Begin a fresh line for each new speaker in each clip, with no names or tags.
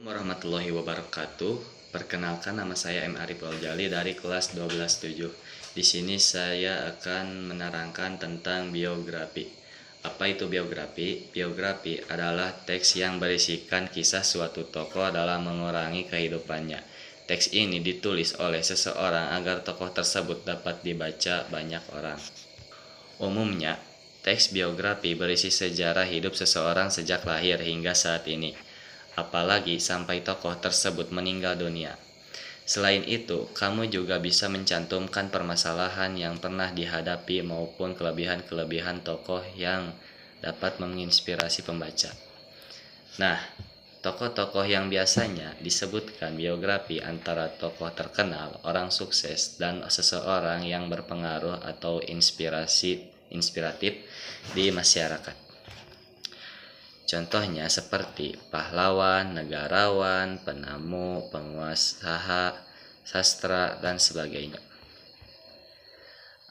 Warahmatullahi wabarakatuh. Perkenalkan, nama saya M. Arif Waljali dari kelas 12-7. Di sini saya akan menerangkan tentang biografi. Apa itu biografi? Biografi adalah teks yang berisikan kisah suatu tokoh dalam mengurangi kehidupannya. Teks ini ditulis oleh seseorang agar tokoh tersebut dapat dibaca banyak orang. Umumnya, teks biografi berisi sejarah hidup seseorang sejak lahir hingga saat ini, apalagi sampai tokoh tersebut meninggal dunia. Selain itu, kamu juga bisa mencantumkan permasalahan yang pernah dihadapi maupun kelebihan-kelebihan tokoh yang dapat menginspirasi pembaca. Nah, tokoh-tokoh yang biasanya disebutkan biografi antara tokoh terkenal, orang sukses, dan seseorang yang berpengaruh atau inspiratif di masyarakat. Contohnya seperti pahlawan, negarawan, penamu, pengusaha, sastra, dan sebagainya.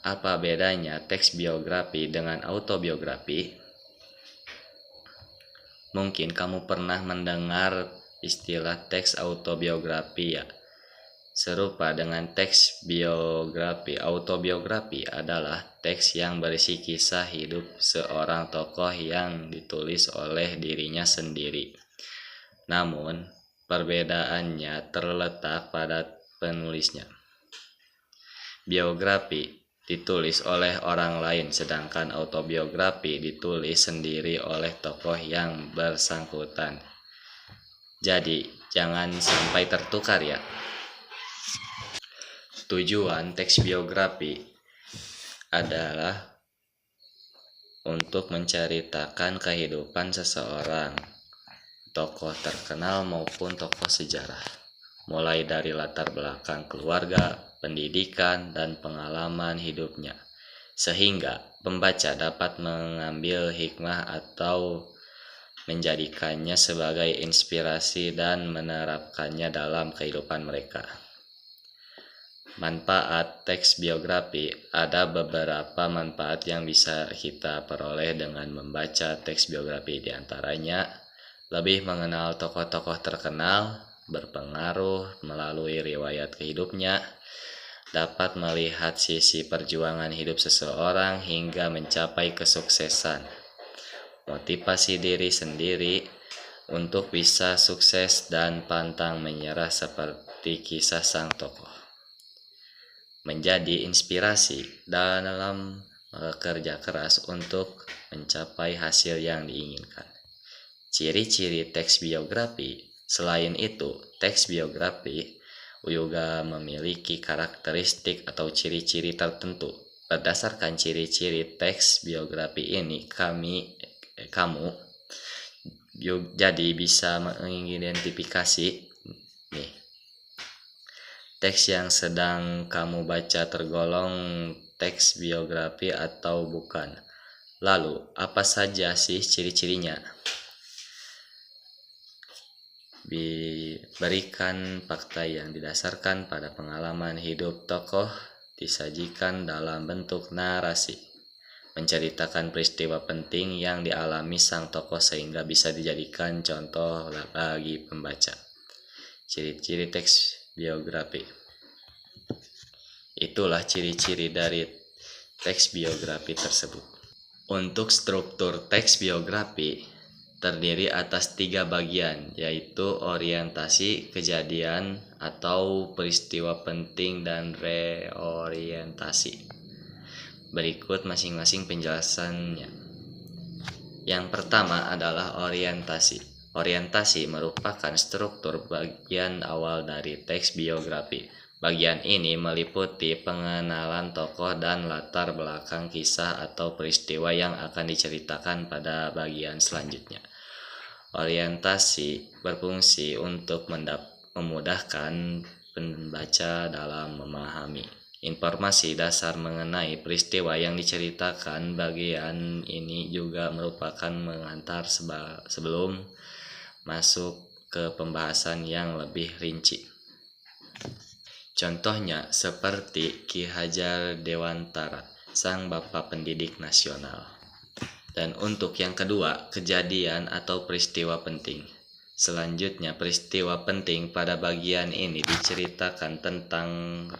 Apa bedanya teks biografi dengan autobiografi? Mungkin kamu pernah mendengar istilah teks autobiografi ya. Serupa dengan teks biografi, autobiografi adalah teks yang berisi kisah hidup seorang tokoh yang ditulis oleh dirinya sendiri. Namun, perbedaannya terletak pada penulisnya. Biografi ditulis oleh orang lain, sedangkan autobiografi ditulis sendiri oleh tokoh yang bersangkutan. Jadi, jangan sampai tertukar ya. Tujuan teks biografi adalah untuk menceritakan kehidupan seseorang, tokoh terkenal maupun tokoh sejarah, mulai dari latar belakang keluarga, pendidikan, dan pengalaman hidupnya, sehingga pembaca dapat mengambil hikmah atau menjadikannya sebagai inspirasi dan menerapkannya dalam kehidupan mereka. Manfaat teks biografi. Ada beberapa manfaat yang bisa kita peroleh dengan membaca teks biografi. Di antaranya, lebih mengenal tokoh-tokoh terkenal, berpengaruh melalui riwayat hidupnya, dapat melihat sisi perjuangan hidup seseorang hingga mencapai kesuksesan, motivasi diri sendiri untuk bisa sukses dan pantang menyerah seperti kisah sang tokoh, menjadi inspirasi dalam bekerja keras untuk mencapai hasil yang diinginkan. Ciri-ciri teks biografi. Selain itu, teks biografi juga memiliki karakteristik atau ciri-ciri tertentu. Berdasarkan ciri-ciri teks biografi ini, kamu jadi bisa mengidentifikasi nih, teks yang sedang kamu baca tergolong teks biografi atau bukan. Lalu, apa saja sih ciri-cirinya? Berikan fakta yang didasarkan pada pengalaman hidup tokoh, disajikan dalam bentuk narasi, menceritakan peristiwa penting yang dialami sang tokoh sehingga bisa dijadikan contoh bagi pembaca. Ciri-ciri teks biografi. Itulah ciri-ciri dari teks biografi tersebut. Untuk struktur teks biografi terdiri atas 3 bagian, yaitu orientasi, kejadian atau peristiwa penting, dan reorientasi. Berikut masing-masing penjelasannya. Yang pertama adalah orientasi. Orientasi merupakan struktur bagian awal dari teks biografi. Bagian ini meliputi pengenalan tokoh dan latar belakang kisah atau peristiwa yang akan diceritakan pada bagian selanjutnya. Orientasi berfungsi untuk memudahkan pembaca dalam memahami informasi dasar mengenai peristiwa yang diceritakan. Bagian ini juga merupakan mengantar sebelum masuk ke pembahasan yang lebih rinci. Contohnya seperti Ki Hajar Dewantara, sang bapak pendidik nasional. Dan untuk yang kedua, kejadian atau peristiwa penting. Selanjutnya, peristiwa penting pada bagian ini diceritakan tentang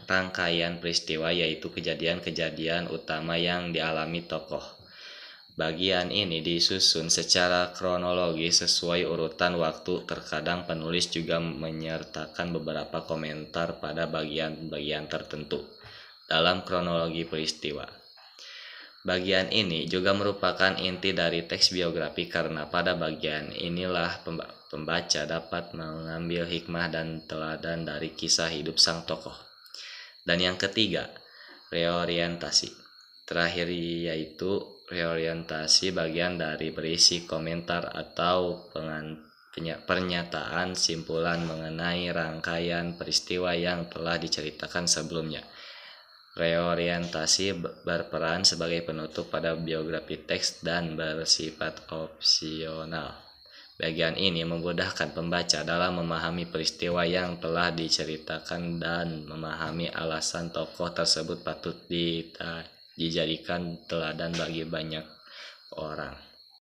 rangkaian peristiwa, yaitu kejadian-kejadian utama yang dialami tokoh. Bagian ini disusun secara kronologis sesuai urutan waktu. Terkadang penulis juga menyertakan beberapa komentar pada bagian-bagian tertentu dalam kronologi peristiwa. Bagian ini juga merupakan inti dari teks biografi karena pada bagian inilah pembaca dapat mengambil hikmah dan teladan dari kisah hidup sang tokoh. Dan yang ketiga, reorientasi. Terakhir yaitu reorientasi, bagian dari berisi komentar atau pernyataan simpulan mengenai rangkaian peristiwa yang telah diceritakan sebelumnya. Reorientasi berperan sebagai penutup pada biografi teks dan bersifat opsional. Bagian ini memudahkan pembaca dalam memahami peristiwa yang telah diceritakan dan memahami alasan tokoh tersebut patut dijadikan teladan bagi banyak orang.